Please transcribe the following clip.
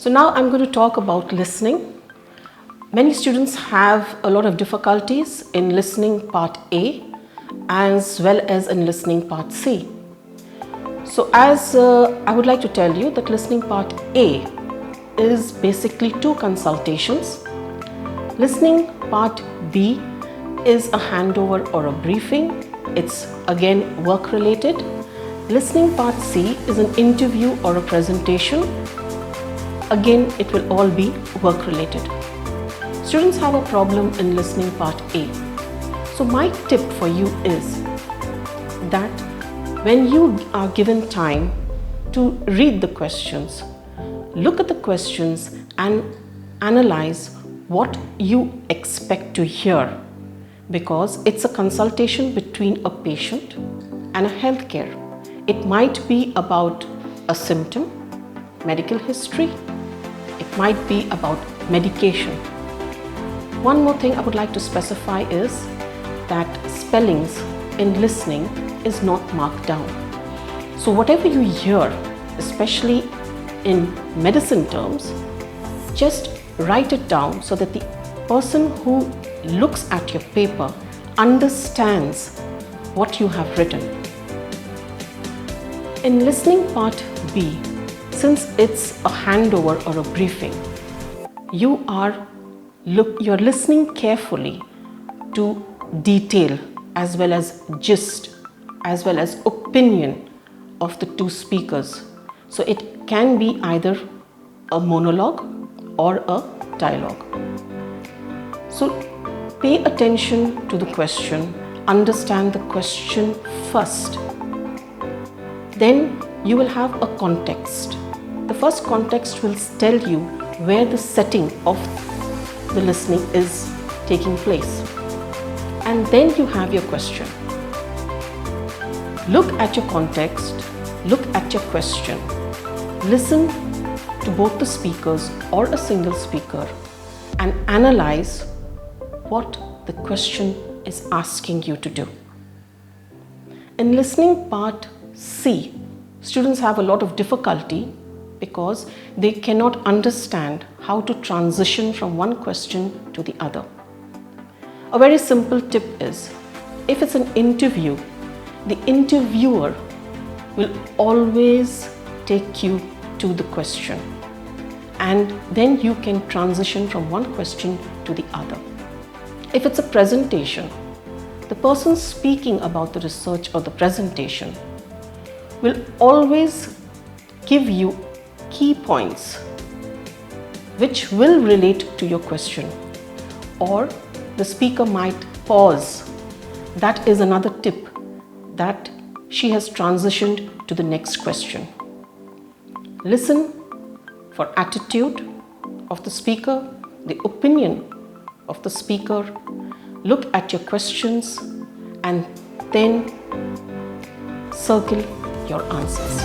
So now I'm going to talk about listening. Many students have a lot of difficulties in listening part A as well as in listening part C. So I would like to tell you that listening part A is basically 2 consultations. Listening part B is a handover or a briefing. It's again work related. Listening part C is an interview or a presentation. Again, it will all be work related. Students have a problem in listening part A. So my tip for you is that when you are given time to read the questions, look at the questions and analyze what you expect to hear, because it's a consultation between a patient and a healthcare. It might be about a symptom, medical history, it might be about medication. One more thing I would like to specify is that spellings in listening is not marked down. So whatever you hear, especially in medicine terms, just write it down so that the person who looks at your paper understands what you have written. In listening part B, since it's a handover or a briefing, you're listening carefully to detail as well as gist as well as opinion of the 2 speakers. So it can be either a monologue or a dialogue. So pay attention to the question, understand the question first. Then you will have a context. The first context will tell you where the setting of the listening is taking place. And then you have your question. Look at your context, look at your question. Listen to both the speakers or a single speaker and analyze what the question is asking you to do. In listening part C, students have a lot of difficulty because they cannot understand how to transition from one question to the other. A very simple tip is, if it's an interview, the interviewer will always take you to the question, and then you can transition from one question to the other. If it's a presentation, the person speaking about the research or the presentation will always give you key points which will relate to your question, or the speaker might pause. That is another tip, that she has transitioned to the next question. Listen for attitude of the speaker, the opinion of the speaker, look at your questions and then circle your answers.